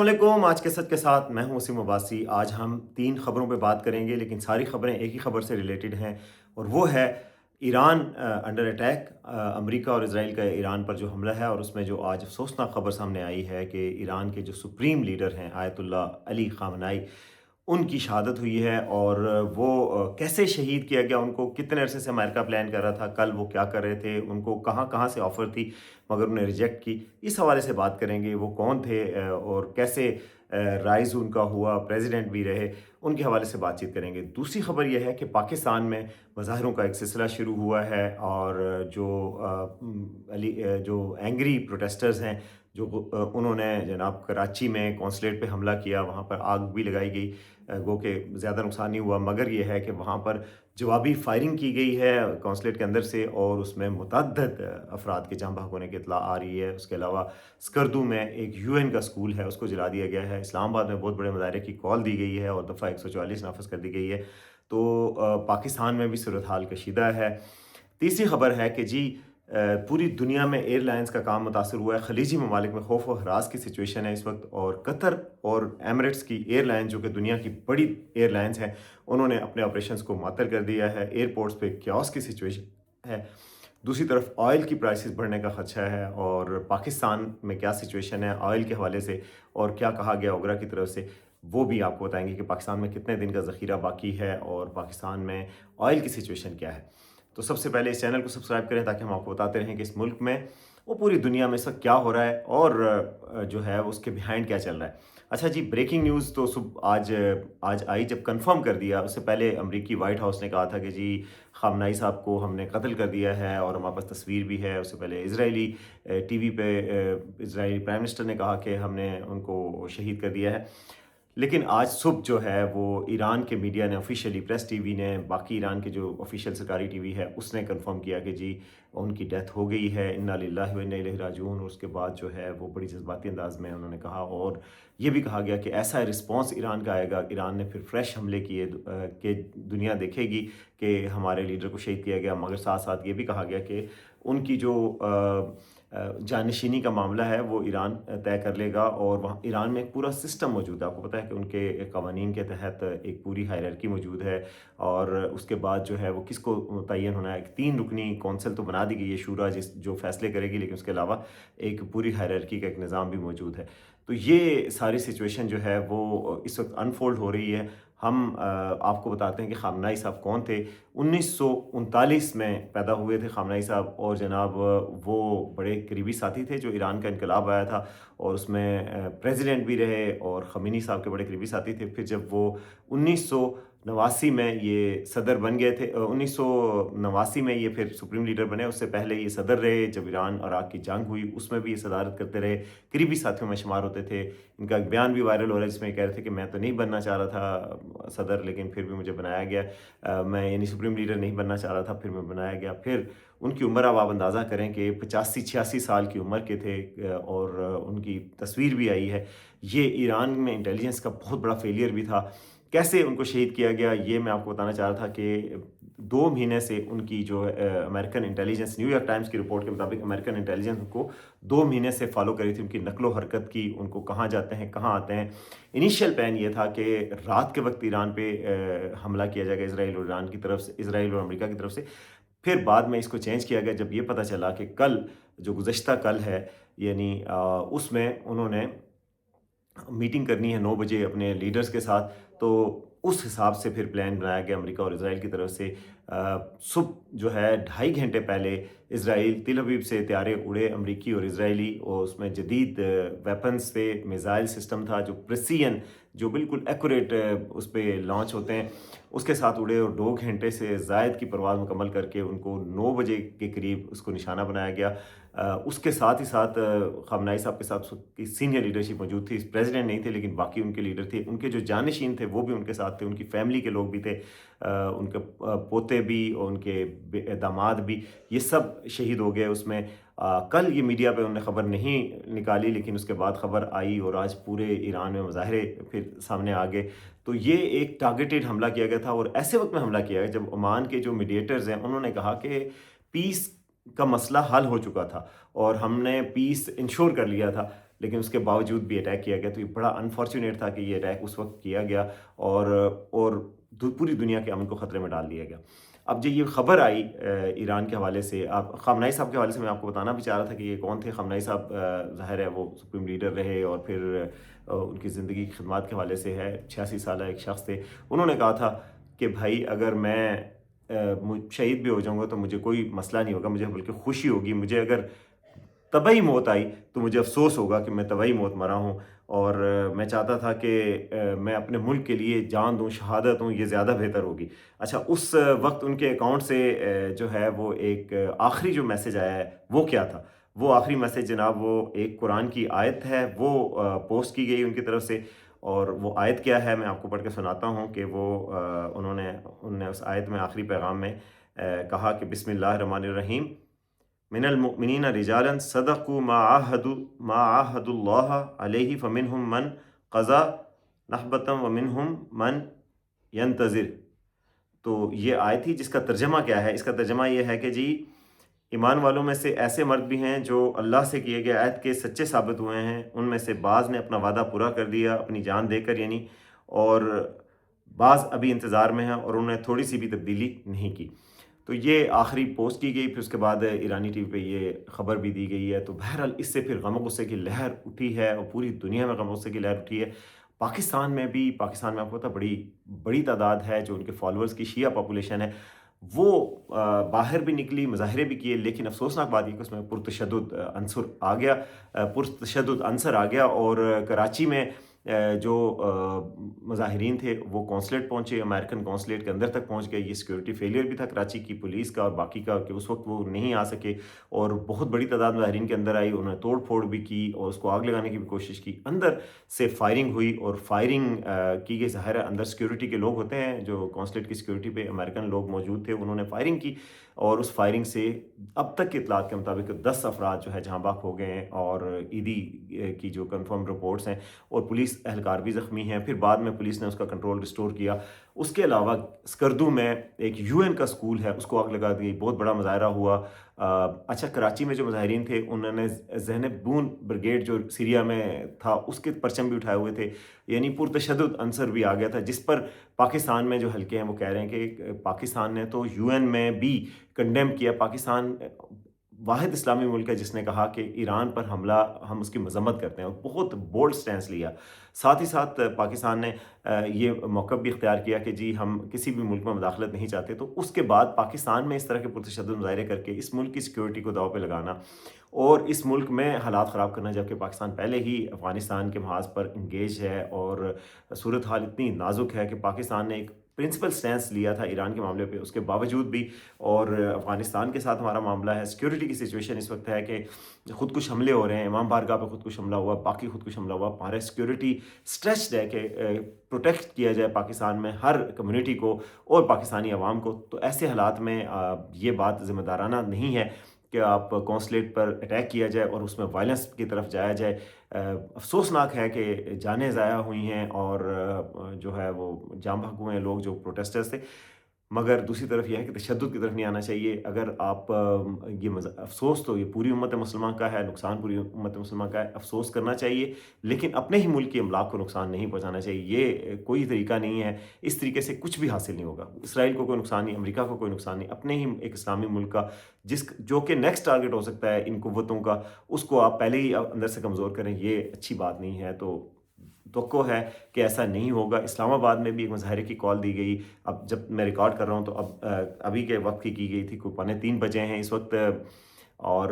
السلام علیکم، آج کے سچ کے ساتھ میں ہوں وسیم عباسی۔ آج ہم 3 خبروں پہ بات کریں گے، لیکن ساری خبریں ایک ہی خبر سے ریلیٹڈ ہیں، اور وہ ہے ایران انڈر اٹیک۔ امریکہ اور اسرائیل کا ایران پر جو حملہ ہے، اور اس میں جو آج افسوسناک خبر سامنے آئی ہے کہ ایران کے جو سپریم لیڈر ہیں آیت اللہ علی خامنائی، ان کی شہادت ہوئی ہے۔ اور وہ کیسے شہید کیا گیا، ان کو کتنے عرصے سے امریکہ پلان کر رہا تھا، کل وہ کیا کر رہے تھے، ان کو کہاں کہاں سے آفر تھی مگر انہیں ریجیکٹ کی، اس حوالے سے بات کریں گے۔ وہ کون تھے اور کیسے رائز ان کا ہوا، پریزیڈنٹ بھی رہے، ان کے حوالے سے بات چیت کریں گے۔ دوسری خبر یہ ہے کہ پاکستان میں مظاہروں کا ایک سلسلہ شروع ہوا ہے، اور جو اینگری پروٹیسٹرز ہیں، انہوں نے جناب کراچی میں قونصلیٹ پہ حملہ کیا، وہاں پر آگ بھی لگائی گئی، گو کہ زیادہ نقصان نہیں ہوا، مگر یہ ہے کہ وہاں پر جوابی فائرنگ کی گئی ہے قونصلیٹ کے اندر سے، اور اس میں متعدد افراد کے جاں بحق ہونے کی اطلاع آ رہی ہے۔ اس کے علاوہ اسکردو میں ایک UN کا اسکول ہے، اس کو جلا دیا گیا ہے۔ اسلام آباد میں بہت بڑے مظاہرے کی کال دی گئی ہے اور دفعہ 144 نافذ کر دی گئی ہے۔ تو پاکستان میں بھی صورتحال کشیدہ ہے۔ تیسری خبر ہے کہ پوری دنیا میں ایئر لائنز کا کام متاثر ہوا ہے۔ خلیجی ممالک میں خوف و ہراس کی سچویشن ہے اس وقت، اور قطر اور ایمریٹس کی ایئر لائن، جو کہ دنیا کی بڑی ایئر لائنز ہیں، انہوں نے اپنے آپریشنز کو معطل کر دیا ہے۔ ایئرپورٹس پہ کیوس کی سچویشن ہے۔ دوسری طرف آئل کی پرائسز بڑھنے کا خدشہ ہے، اور پاکستان میں کیا سچویشن ہے آئل کے حوالے سے، اور کیا کہا گیا اوگرا کی طرف سے، وہ بھی آپ کو بتائیں گے کہ پاکستان میں کتنے دن کا ذخیرہ باقی ہے، اور پاکستان میں آئل کی سچویشن کیا ہے۔ تو سب سے پہلے اس چینل کو سبسکرائب کریں تاکہ ہم آپ کو بتاتے رہیں کہ اس ملک میں وہ پوری دنیا میں اس وقت کیا ہو رہا ہے، اور جو ہے اس کے بیہائنڈ کیا چل رہا ہے۔ اچھا جی، بریکنگ نیوز تو صبح آج آئی، جب کنفرم کر دیا۔ اس سے پہلے امریکی وائٹ ہاؤس نے کہا تھا کہ خامنائی صاحب کو ہم نے قتل کر دیا ہے، اور ہمارے پاس تصویر بھی ہے۔ اس سے پہلے اسرائیلی ٹی وی پہ اسرائیلی پرائم منسٹر نے کہا کہ ہم نے ان کو شہید کر دیا ہے۔ لیکن آج صبح جو ہے وہ ایران کے میڈیا نے آفیشیلی، پریس ٹی وی نے، باقی ایران کے جو آفیشیل سرکاری ٹی وی ہے، اس نے کنفرم کیا کہ ان کی ڈیتھ ہو گئی ہے، انا للہ و انا الیہ راجعون۔ اور اس کے بعد جو ہے وہ بڑی جذباتی انداز میں انہوں نے کہا، اور یہ بھی کہا گیا کہ ایسا رسپانس ایران کا آئے گا، ایران نے پھر فریش حملے کیے کہ دنیا دیکھے گی کہ ہمارے لیڈر کو شہید کیا گیا۔ مگر ساتھ ساتھ یہ بھی کہا گیا کہ ان کی جو جانشینی کا معاملہ ہے وہ ایران طے کر لے گا، اور وہاں ایران میں ایک پورا سسٹم موجود ہے۔ آپ کو پتہ ہے کہ ان کے قوانین کے تحت ایک پوری ہائرارکی موجود ہے، اور اس کے بعد جو ہے وہ کس کو متعین ہونا ہے، ایک 3 رکنی کونسل تو بنا دی گئی ہے شورا، جو فیصلے کرے گی، لیکن اس کے علاوہ ایک پوری ہائرارکی کا ایک نظام بھی موجود ہے۔ تو یہ ساری سچویشن جو ہے وہ اس وقت انفولڈ ہو رہی ہے۔ ہم آپ کو بتاتے ہیں کہ خامنائی صاحب کون تھے۔ 1939 میں پیدا ہوئے تھے خامنائی صاحب، اور جناب وہ بڑے قریبی ساتھی تھے جو ایران کا انقلاب آیا تھا، اور اس میں پریزیڈنٹ بھی رہے، اور خمینی صاحب کے بڑے قریبی ساتھی تھے۔ پھر جب وہ 1989 میں یہ صدر بن گئے تھے، 1989 میں یہ پھر سپریم لیڈر بنے۔ اس سے پہلے یہ صدر رہے جب ایران عراق کی جنگ ہوئی، اس میں بھی یہ صدارت کرتے رہے، قریبی ساتھیوں میں شمار ہوتے تھے۔ ان کا ایک بیان بھی وائرل ہو رہا ہے جس میں یہ کہہ رہے تھے کہ میں تو نہیں بننا چاہ رہا تھا صدر، لیکن پھر بھی مجھے بنایا گیا، میں یعنی سپریم لیڈر نہیں بننا چاہ رہا تھا، پھر میں بنایا گیا۔ پھر ان کی عمر اب آپ اندازہ کریں کہ 85-86 سال کی عمر کے تھے، اور ان کی تصویر بھی آئی ہے۔ یہ ایران میں انٹیلیجنس کا بہت بڑا فیلئر بھی تھا۔ کیسے ان کو شہید کیا گیا یہ میں آپ کو بتانا چاہ رہا تھا کہ 2 مہینے سے ان کی جو American intelligence, new York Times کی رپورٹ کے مطابق امریکن انٹیلیجنس ان کو 2 مہینے سے فالو کری تھی، ان کی نقل و حرکت کی، ان کو کہاں جاتے ہیں کہاں آتے ہیں۔ انیشیل پلان یہ تھا کہ رات کے وقت ایران پہ حملہ کیا جائے گا، اسرائیل اور ایران کی طرف سے، اسرائیل اور امریکہ کی طرف سے۔ پھر بعد میں اس کو چینج کیا گیا جب یہ پتہ چلا کہ کل جو گزشتہ کل ہے، یعنی اس میں انہوں نے میٹنگ کرنی ہے 9 بجے اپنے لیڈرز کے ساتھ، تو اس حساب سے پھر پلان بنایا گیا امریکہ اور اسرائیل کی طرف سے۔ صبح جو ہے 2.5 گھنٹے پہلے اسرائیل تل ابیب سے طیارے اڑے، امریکی اور اسرائیلی، اور اس میں جدید ویپنز تھے، میزائل سسٹم تھا جو پریسین، جو بالکل ایکوریٹ اس پہ لانچ ہوتے ہیں، اس کے ساتھ اڑے، اور 2 گھنٹے سے زائد کی پرواز مکمل کر کے ان کو 9 بجے کے قریب اس کو نشانہ بنایا گیا۔ اس کے ساتھ ہی ساتھ خامنائی صاحب کے ساتھ کی سینئر لیڈرشپ موجود تھی، پریزیڈنٹ نہیں تھے لیکن باقی ان کے لیڈر تھے، ان کے جو جانشین تھے وہ بھی ان کے ساتھ تھے، ان کی فیملی کے لوگ بھی تھے، ان کے پوتے بھی اور ان کے داماد بھی، یہ سب شہید ہو گئے اس میں۔ کل یہ میڈیا پہ انہوں نے خبر نہیں نکالی، لیکن اس کے بعد خبر آئی، اور آج پورے ایران میں مظاہرے پھر سامنے آ گئے۔ تو یہ ایک ٹارگیٹڈ حملہ کیا گیا تھا، اور ایسے وقت میں حملہ کیا گیا جب عمان کے جو میڈیٹرز ہیں انہوں نے کہا کہ پیس کا مسئلہ حل ہو چکا تھا، اور ہم نے پیس انشور کر لیا تھا۔ لیکن اس کے باوجود بھی اٹیک کیا گیا. تو یہ بڑا انفارچونیٹ تھا کہ یہ اٹیک اس وقت کیا گیا اور پوری دنیا کے امن کو خطرے میں ڈال دیا گیا. اب جو یہ خبر آئی ایران کے حوالے سے، خامنائی صاحب کے حوالے سے میں آپ کو بتانا بھی چاہ رہا تھا کہ یہ کون تھے. خامنئی صاحب ظاہر ہے وہ سپریم لیڈر رہے اور پھر ان کی زندگی کی خدمات کے حوالے سے ہے. 86 سالہ ایک شخص تھے. انہوں نے کہا تھا کہ بھائی اگر میں شہید بھی ہو جاؤں گا تو مجھے کوئی مسئلہ نہیں ہوگا، مجھے بلکہ خوشی ہوگی. مجھے اگر طبعی موت آئی تو مجھے افسوس ہوگا کہ میں طبعی موت مرا ہوں، اور میں چاہتا تھا کہ میں اپنے ملک کے لیے جان دوں، شہادت دوں، یہ زیادہ بہتر ہوگی. اچھا، اس وقت ان کے اکاؤنٹ سے جو ہے وہ ایک آخری جو میسج آیا ہے وہ کیا تھا؟ وہ آخری میسج جناب وہ ایک قرآن کی آیت ہے، وہ پوسٹ کی گئی ان کی طرف سے. اور وہ آیت کیا ہے میں آپ کو پڑھ کے سناتا ہوں کہ وہ انہوں نے اس آیت میں آخری پیغام میں کہا کہ بسم اللہ الرحمن الرحیم، من المؤمنین رجالا صدقوا ما عاہدوا اللہ علیہ فمنہم من قضا نحبۃ ومنہم من ینتظر. تو یہ آیت تھی جس کا ترجمہ کیا ہے؟ اس کا ترجمہ یہ ہے کہ جی ایمان والوں میں سے ایسے مرد بھی ہیں جو اللہ سے کیے گئے عہد کے سچے ثابت ہوئے ہیں. ان میں سے بعض نے اپنا وعدہ پورا کر دیا اپنی جان دے کر یعنی، اور بعض ابھی انتظار میں ہیں اور انہوں نے تھوڑی سی بھی تبدیلی نہیں کی. تو یہ آخری پوسٹ کی گئی. پھر اس کے بعد ایرانی ٹی وی پہ یہ خبر بھی دی گئی ہے. تو بہرحال اس سے پھر غم و غصے کی لہر اٹھی ہے اور پوری دنیا میں غم و غصے کی لہر اٹھی ہے. پاکستان میں بھی، پاکستان میں آپ کو پتہ بڑی تعداد ہے جو ان کے فالورز کی شیعہ پاپولیشن ہے، وہ باہر بھی نکلی، مظاہرے بھی کیے، لیکن افسوسناک بات یہ کہ اس میں پرتشدد عنصر آ گیا اور کراچی میں جو مظاہرین تھے وہ کونسلیٹ پہنچے، امریکن کونسلیٹ کے اندر تک پہنچ گئے. یہ سیکورٹی فیلئر بھی تھا کراچی کی پولیس کا اور باقی کا کہ اس وقت وہ نہیں آ سکے، اور بہت بڑی تعداد مظاہرین کے اندر آئی. انہوں نے توڑ پھوڑ بھی کی اور اس کو آگ لگانے کی بھی کوشش کی. اندر سے فائرنگ ہوئی اور فائرنگ کی گئی. ظاہر ہے اندر سیکورٹی کے لوگ ہوتے ہیں جو کونسلیٹ کی سیکورٹی پہ امریکن لوگ موجود تھے، انہوں نے فائرنگ کی اور اس فائرنگ سے اب تک کے اطلاعات کے مطابق 10 افراد جو ہے جہاں بحق ہو گئے ہیں اور عیدی کی جو کنفرم رپورٹس ہیں، اور پولیس اہلکار بھی زخمی ہیں. پھر بعد میں پولیس نے اس کا کنٹرول ریسٹور کیا. اس کے علاوہ اسکردو میں ایک یو این کا سکول ہے، اس کو آگ لگا دی. بہت بڑا مظاہرہ ہوا. اچھا، کراچی میں جو مظاہرین تھے انہوں نے زینب بون بریگیڈ جو سیریا میں تھا اس کے پرچم بھی اٹھائے ہوئے تھے. یعنی پرتشدد عنصر بھی آ گیا تھا، جس پر پاکستان میں جو حلقے ہیں وہ کہہ رہے ہیں کہ پاکستان نے تو یو این میں بھی کنڈیم کیا. پاکستان واحد اسلامی ملک ہے جس نے کہا کہ ایران پر حملہ ہم اس کی مذمت کرتے ہیں، اور بہت بولڈ سٹینس لیا. ساتھ ہی ساتھ پاکستان نے یہ موقف بھی اختیار کیا کہ جی ہم کسی بھی ملک میں مداخلت نہیں چاہتے. تو اس کے بعد پاکستان میں اس طرح کے پرتشدد مظاہرے کر کے اس ملک کی سیکورٹی کو داؤ پہ لگانا اور اس ملک میں حالات خراب کرنا، جبکہ پاکستان پہلے ہی افغانستان کے محاذ پر انگیج ہے اور صورتحال اتنی نازک ہے کہ پاکستان نے ایک پرنسپل سٹینس لیا تھا ایران کے معاملے پہ. اس کے باوجود بھی، اور افغانستان کے ساتھ ہمارا معاملہ ہے، سیکورٹی کی سچویشن اس وقت ہے کہ خودکش حملے ہو رہے ہیں. امام بارگاہ پہ خودکش حملہ ہوا، باقی خودکش حملہ ہوا. ہمارا سیکورٹی اسٹریچڈ ہے کہ پروٹیکٹ کیا جائے پاکستان میں ہر کمیونٹی کو اور پاکستانی عوام کو. تو ایسے حالات میں یہ بات ذمہ دارانہ نہیں ہے کہ آپ کونسلیٹ پر اٹیک کیا جائے اور اس میں وائلنس کی طرف جایا جائے. افسوسناک ہے کہ جانیں ضائع ہوئی ہیں اور جو ہے وہ جان بحق ہوئے ہیں لوگ جو پروٹیسٹرز تھے. مگر دوسری طرف یہ ہے کہ تشدد کی طرف نہیں آنا چاہیے. اگر آپ یہ افسوس تو یہ پوری امت مسلمہ کا ہے، نقصان پوری امت مسلمہ کا ہے، افسوس کرنا چاہیے، لیکن اپنے ہی ملک کے املاک کو نقصان نہیں پہنچانا چاہیے. یہ کوئی طریقہ نہیں ہے. اس طریقے سے کچھ بھی حاصل نہیں ہوگا. اسرائیل کو کوئی نقصان نہیں، امریکہ کو کوئی نقصان نہیں. اپنے ہی ایک اسلامی ملک کا جو کہ نیکسٹ ٹارگٹ ہو سکتا ہے ان قوتوں کا، اس کو آپ پہلے ہی اندر سے کمزور کریں، یہ اچھی بات نہیں ہے. تو توقع ہے کہ ایسا نہیں ہوگا. اسلام آباد میں بھی ایک مظاہرے کی کال دی گئی. اب جب میں ریکارڈ کر رہا ہوں تو ابھی کے وقت کی گئی تھی، کوئی 2:45 بجے ہیں اس وقت، اور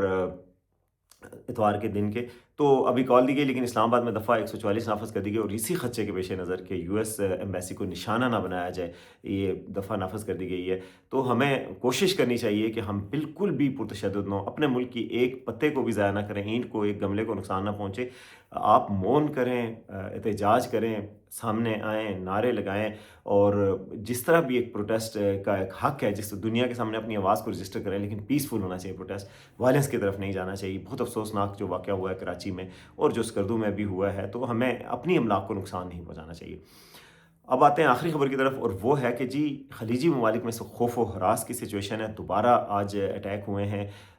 اتوار کے دن کے. تو ابھی کال دی گئی، لیکن اسلام آباد میں دفعہ 144 نافذ کر دی گئی، اور اسی خدشے کے پیش نظر کہ یو ایس ایمبیسی کو نشانہ نہ بنایا جائے، یہ دفعہ نافذ کر دی گئی ہے. تو ہمیں کوشش کرنی چاہیے کہ ہم بالکل بھی پرتشدد نہ ہوں، اپنے ملک کی ایک پتے کو بھی ضائع نہ کریں، اینٹ کو، ایک گملے کو نقصان نہ پہنچے. آپ مون کریں، احتجاج کریں، سامنے آئیں، نعرے لگائیں، اور جس طرح بھی ایک پروٹیسٹ کا ایک حق ہے، جس دنیا کے سامنے اپنی آواز کو رجسٹر کریں، لیکن پیسفل ہونا چاہیے پروٹیسٹ، وائلنس کی طرف نہیں جانا چاہیے. بہت افسوسناک جو واقعہ ہوا ہے کراچی میں اور جو اسکردو میں بھی ہوا ہے، تو ہمیں اپنی املاک کو نقصان نہیں پہنچانا چاہیے. اب آتے ہیں آخری خبر کی طرف، اور وہ ہے کہ جی خلیجی ممالک میں خوف و ہراس کی سچویشن ہے. دوبارہ آج اٹیک ہوئے ہیں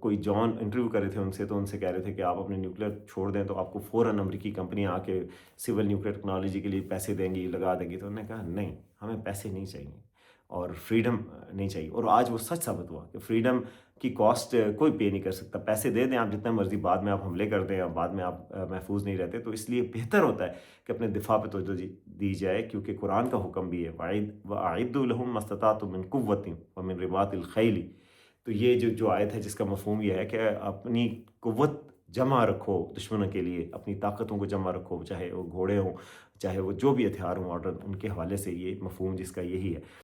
کوئی جان انٹرویو کر رہے تھے ان سے، تو ان سے کہہ رہے تھے کہ آپ اپنے نیوکلیر چھوڑ دیں تو آپ کو فوراً امریکی کمپنیاں آ کے سول نیوکلیر ٹیکنالوجی کے لیے پیسے دیں گی، لگا دیں گی۔ تو انہوں نے کہا نہیں، ہمیں پیسے نہیں چاہیے اور فریڈم نہیں چاہیے۔ اور آج وہ سچ ثابت ہوا کہ فریڈم کی کاسٹ کوئی پے نہیں کر سکتا۔ پیسے دے دیں آپ جتنا مرضی، بعد میں آپ حملے کر دیں اور بعد میں آپ محفوظ نہیں رہتے۔ تو اس لیے بہتر ہوتا ہے کہ اپنے دفاع پہ توجہ دی جائے، کیونکہ قرآن کا حکم بھی ہے وَأَعِدُّوا لَهُم مَا اسْتَطَعْتُم مِّن قُوَّةٍ وَمِن رِّبَاطِ الْخَيْلِ۔ تو یہ جو آیت ہے، جس کا مفہوم یہ ہے کہ اپنی قوت جمع رکھو دشمنوں کے لیے، اپنی طاقتوں کو جمع رکھو، چاہے وہ گھوڑے ہوں، چاہے وہ جو بھی ہتھیار ہوں ماڈرن، ان کے حوالے سے یہ مفہوم جس کا یہی ہے۔